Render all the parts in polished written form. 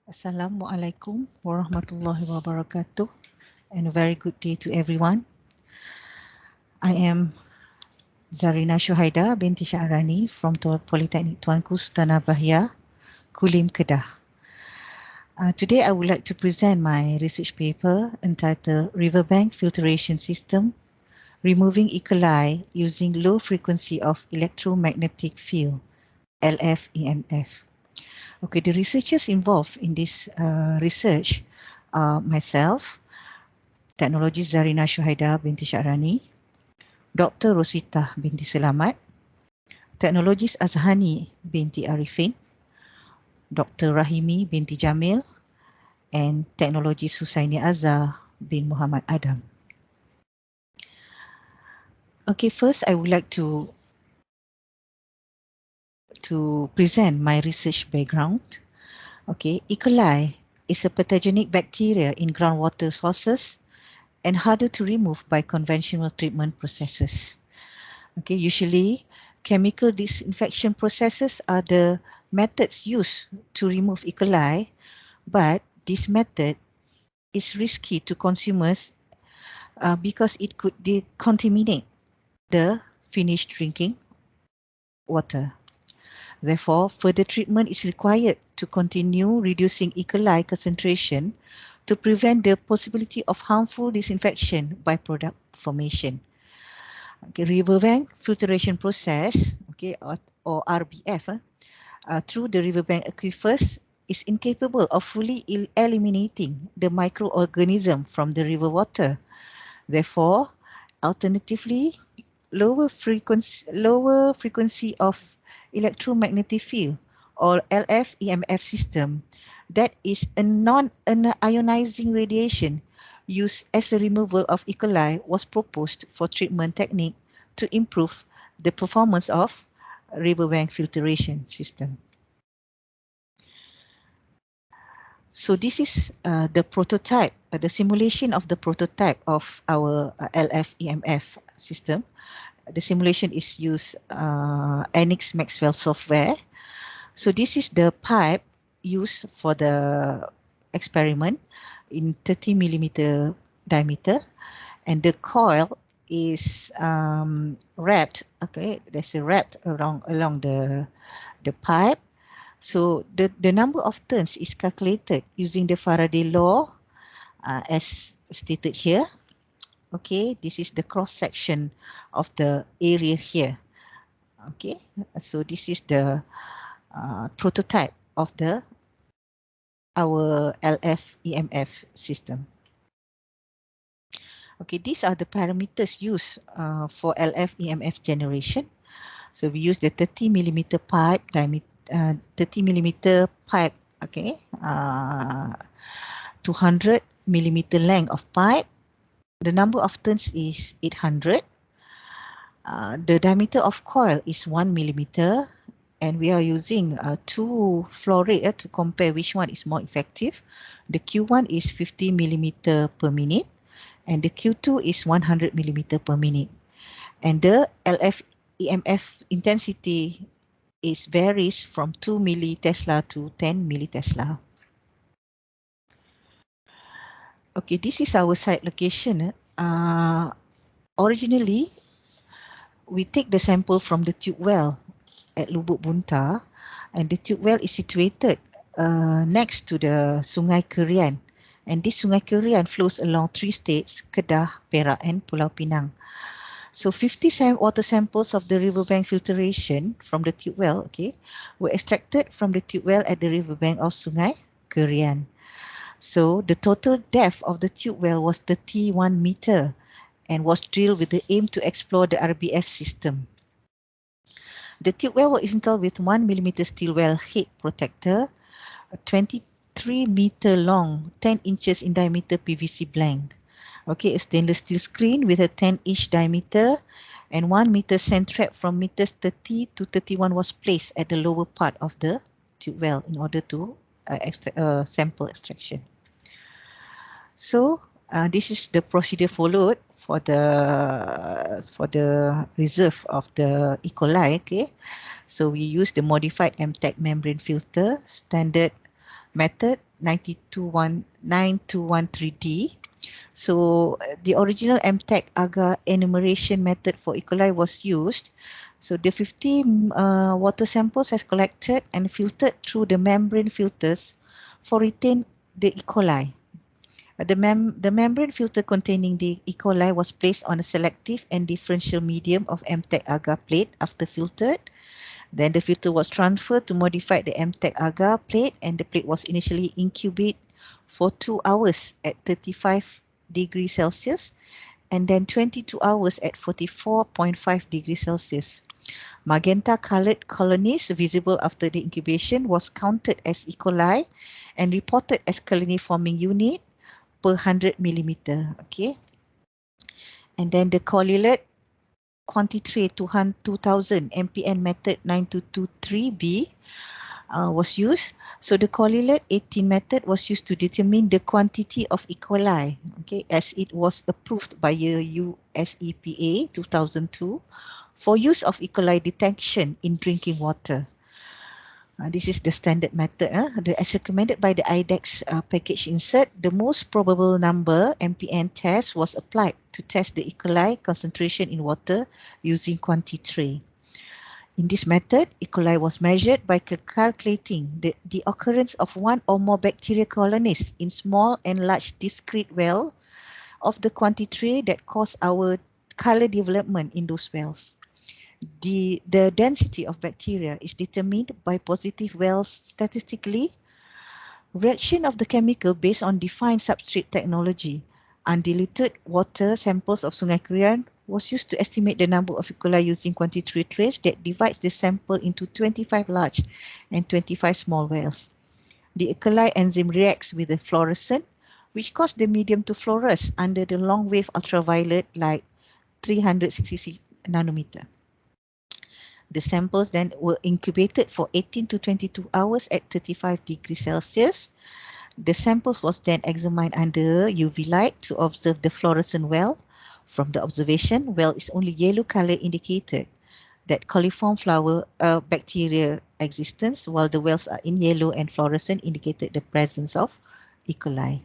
Assalamualaikum warahmatullahi wabarakatuh, and a very good day to everyone. I am Zarina Syuhaida binti Syarani from Polytechnic Tuanku Sultanah Bahia, Kulim, Kedah. Today I would like to present my research paper entitled Riverbank Filtration System, Removing E-Coli using Low Frequency of Electromagnetic Field, LF-EMF. Okay, the researchers involved in this research are myself, Teknologis Zarina Syuhaida binti Syarani, Dr. Rosita binti Selamat, Teknologis Azhani binti Arifin, Dr. Rahimi binti Jamil, and Teknologis Husaini Azhar bin Muhammad Adam. Okay, first I would like to present my research background. Okay, E. coli is a pathogenic bacteria in groundwater sources and harder to remove by conventional treatment processes. Okay, usually chemical disinfection processes are the methods used to remove E. coli, but this method is risky to consumers because it could contaminate the finished drinking water. Therefore, further treatment is required to continue reducing E. coli concentration to prevent the possibility of harmful disinfection by product formation. Okay, riverbank filtration process, okay, or RBF, through the riverbank aquifers is incapable of fully eliminating the microorganism from the river water. Therefore, alternatively, lower frequency of electromagnetic field or LF-EMF system, that is a non-ionizing radiation used as a removal of E. coli, was proposed for treatment technique to improve the performance of riverbank filtration system. So this is the prototype, the simulation of the prototype of our LF-EMF system. The simulation is used Enix Maxwell software. So this is the pipe used for the experiment in 30 millimeter diameter, and the coil is wrapped. Okay, there's a wrapped along the pipe. So the number of turns is calculated using the Faraday law as stated here. Okay, this is the cross section of the area here. Okay, so this is the prototype of our LF-EMF system. Okay, these are the parameters used for LF-EMF generation. So we use the 30 millimeter pipe diameter, 30 millimeter pipe. Okay, 200 millimeter length of pipe. The number of turns is 800. The diameter of coil is 1 millimeter, and we are using two flowrate to compare which one is more effective. The Q1 is 50 millimeter per minute, and the Q2 is 100 millimeter per minute. And the LF-EMF intensity varies from 2 millitesla to 10 millitesla. Okay, this is our site location. Originally, we take the sample from the tube well at Lubuk Buntar, and the tube well is situated next to the Sungai Kerian, and this Sungai Kerian flows along three states, Kedah, Perak and Pulau Pinang. So 50 water samples of the riverbank filtration from the tube well, okay, were extracted from the tube well at the riverbank of Sungai Kerian. So the total depth of the tube well was 31 meter and was drilled with the aim to explore the RBF system. The tube well was installed with 1 millimeter steel well head protector, a 23 meter long, 10 inches in diameter PVC blank. Okay, a stainless steel screen with a 10-inch diameter, and 1 meter sand trap from meters 30 to 31 was placed at the lower part of the tube well in order to sample extraction. So this is the procedure followed for the reserve of the E. coli. Okay, so we use the modified MTEC membrane filter standard method 92213D. So the original MTEC agar enumeration method for E. coli was used. So the 50 water samples as collected and filtered through the membrane filters for retain the E. coli. The membrane filter containing the E. coli was placed on a selective and differential medium of MTEC agar plate after filtered. Then the filter was transferred to modify the MTEC agar plate, and the plate was initially incubated for 2 hours at 35 degrees Celsius and then 22 hours at 44.5 degrees Celsius. Magenta colored colonies visible after the incubation was counted as E. coli and reported as colony forming unit per 100 millimeter. Okay. And then the colilate quantitray 2000 MPN method 9223B was used. So the colilate 18 method was used to determine the quantity of E. coli, okay, as it was approved by the US EPA 2002 for use of E. coli detection in drinking water. This is the standard method. As recommended by the IDEX package insert, the most probable number MPN test was applied to test the E. coli concentration in water using quantitray. In this method, E. coli was measured by calculating the occurrence of one or more bacterial colonies in small and large discrete well of the quantitray that cause our color development in those wells. The density of bacteria is determined by positive wells statistically. Reaction of the chemical based on defined substrate technology. Undiluted water samples of Sungai Krian was used to estimate the number of E. coli using quantitary trace that divides the sample into 25 large and 25 small wells. The E. coli enzyme reacts with the fluorescent, which causes the medium to fluoresce under the long wave ultraviolet light 366 nanometer. The samples then were incubated for 18 to 22 hours at 35 degrees Celsius. The samples was then examined under UV light to observe the fluorescent well. From the observation, well is only yellow color indicated that coliform flower bacteria existence, while the wells are in yellow and fluorescent indicated the presence of E. coli.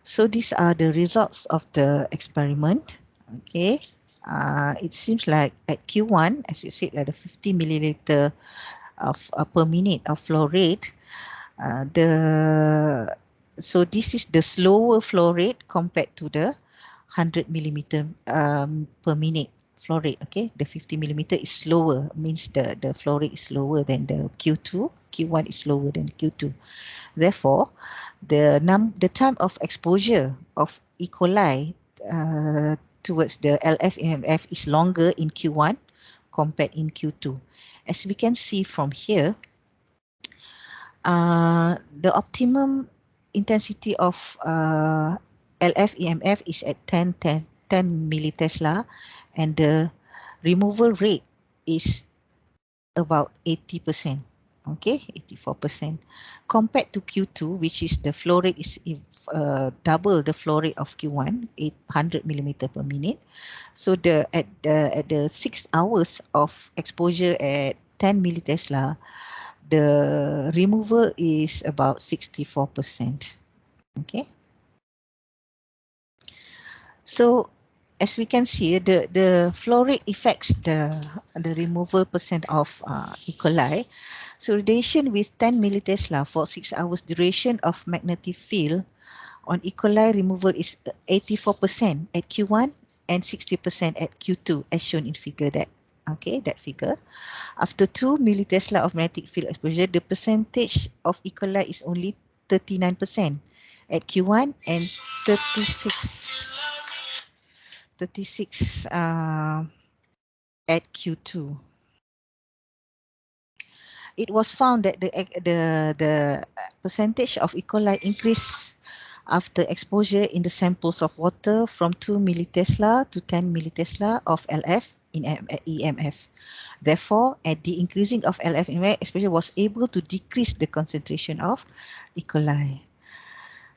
So these are the results of the experiment. Okay. It seems like at Q1, as you said, the 50 milliliter of per minute of flow rate, so this is the slower flow rate compared to the 100 millimeter per minute flow rate. Okay, the 50 millimeter is slower, means the flow rate is slower than the Q2. Q1 is slower than Q2. Therefore, the time of exposure of E. coli towards the LF-EMF is longer in Q1 compared in Q2. As we can see from here, the optimum intensity of LF-EMF is at 10 millitesla, and the removal rate is about 80%. Okay, 84%. Compared to Q2, which is the flow rate is double the flow rate of Q1, 800 millimeter per minute. So at the 6 hours of exposure at 10 millitesla, the removal is about 64%. Okay. So as we can see, the flow rate affects the removal percent of E. coli. So radiation with 10 millitesla for 6 hours duration of magnetic field on E. coli removal is 84% at Q1 and 60% at Q2, as shown in figure that. Okay, that figure. After 2 millitesla of magnetic field exposure, the percentage of E. coli is only 39% at Q1 and 36 at Q2. It was found that the percentage of E. coli increased after exposure in the samples of water from 2 millitesla to 10 millitesla of LF-EMF. Therefore, at the increasing of LF-EMF exposure was able to decrease the concentration of E. coli.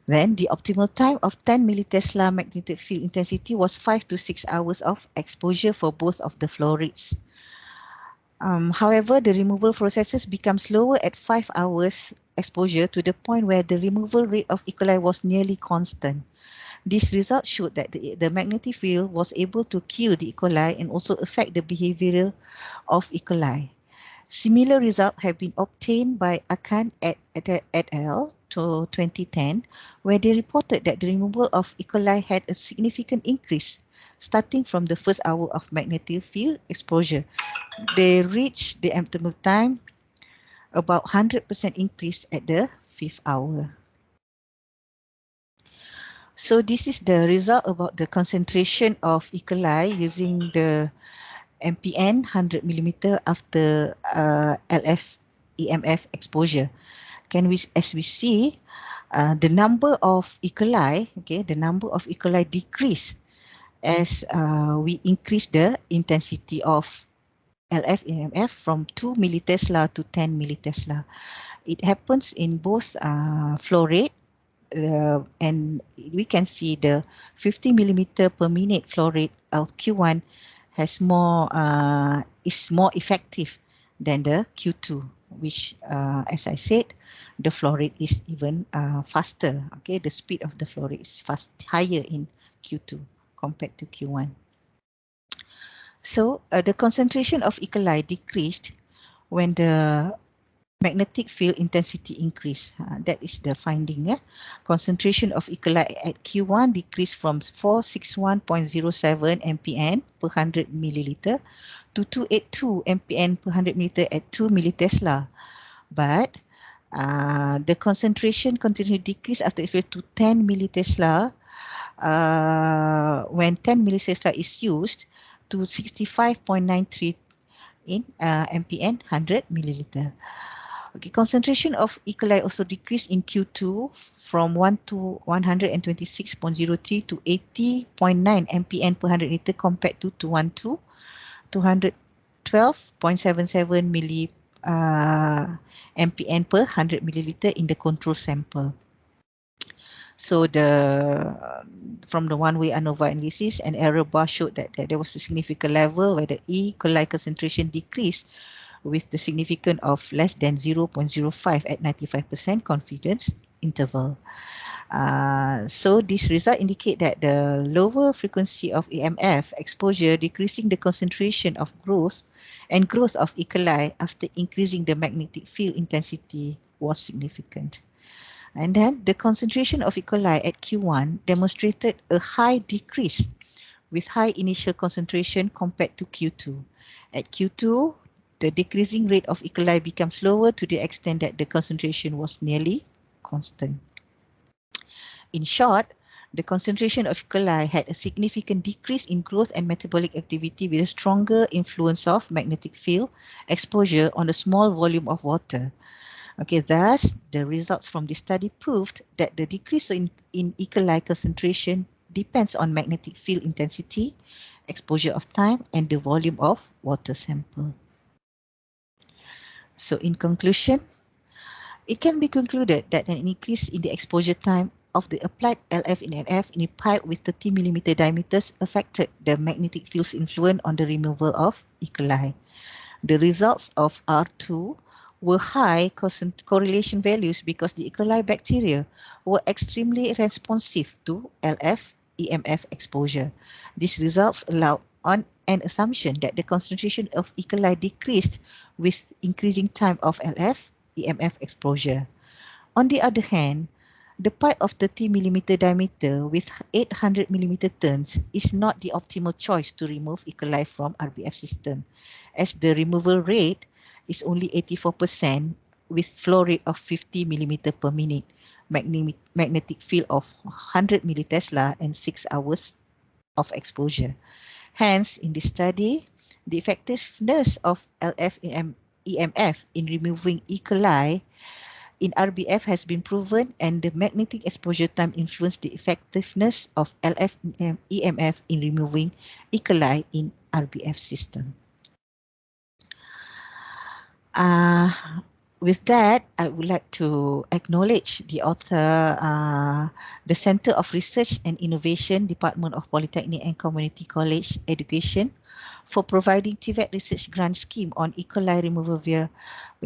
Then the optimal time of 10 millitesla magnetic field intensity was 5 to 6 hours of exposure for both of the flow rates. However, the removal processes become slower at 5 hours exposure to the point where the removal rate of E. coli was nearly constant. This result showed that the magnetic field was able to kill the E. coli and also affect the behavior of E. coli. Similar results have been obtained by Akan et al. To 2010, where they reported that the removal of E. coli had a significant increase starting from the first hour of magnetic field exposure. They reached the optimal time about 100% increase at the fifth hour. So this is the result about the concentration of E. coli using the MPN 100 millimeter after LF-EMF exposure. As we see, the number of E. coli, the number of E. coli decrease as we increase the intensity of LF-EMF from 2 millitesla to 10 millitesla. It happens in both flow rate and we can see the 50 millimeter per minute flow rate of Q1 has is more effective than the Q2, which as I said, the flow rate is even faster. Okay, the speed of the flow rate is higher in Q2 compared to Q1. So the concentration of E. coli decreased when the magnetic field intensity increased. That is the finding. Concentration of E. coli at Q1 decreased from 461.07 mpn per 100 milliliter to 282 mpn per 100 milliliter at 2 millitesla. But the concentration continued to decrease after exposure to 10 millitesla when 10 millitesla is used to 65.93 in mpn 100 milliliter. Okay, concentration of E. coli also decreased in Q2 from 126.03 to 80.9 mpn per 100 liter compared to 212.77 mpn per 100 milliliter in the control sample. So from the one-way ANOVA analysis, an error bar showed that there was a significant level where the E. coli concentration decreased with the significance of less than 0.05 at 95% confidence interval. So this result indicate that the lower frequency of EMF exposure decreasing the concentration of growth of E. coli after increasing the magnetic field intensity was significant. And then the concentration of E. coli at Q1 demonstrated a high decrease with high initial concentration compared to Q2. At Q2, the decreasing rate of E. coli becomes lower to the extent that the concentration was nearly constant. In short, the concentration of E. coli had a significant decrease in growth and metabolic activity with a stronger influence of magnetic field exposure on a small volume of water. Okay, thus, the results from this study proved that the decrease in E. coli concentration depends on magnetic field intensity, exposure of time, and the volume of water sample. So in conclusion, it can be concluded that an increase in the exposure time of the applied LF-EMF in a pipe with 30 mm diameters affected the magnetic field's influence on the removal of E. coli. The results of R2 were high correlation values because the E. coli bacteria were extremely responsive to LF-EMF exposure. These results allowed on an assumption that the concentration of E. coli decreased with increasing time of LF-EMF exposure. On the other hand, the pipe of 30 mm diameter with 800 mm turns is not the optimal choice to remove E. coli from RBF system, as the removal rate is only 84% with flow rate of 50 mm per minute, magnetic field of 100 millitesla and 6 hours of exposure. Hence, in this study, the effectiveness of LF-EMF in removing E. coli in RBF has been proven, and the magnetic exposure time influenced the effectiveness of LF-EMF in removing E. coli in RBF system. With that, I would like to acknowledge the author, the Center of Research and Innovation, Department of Polytechnic and Community College Education, for providing TVET research grant scheme on E. coli removal via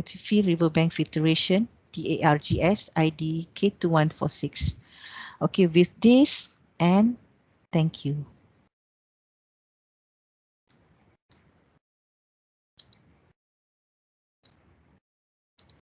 field riverbank filtration, TARGS ID K2146. Okay, with this, and thank you.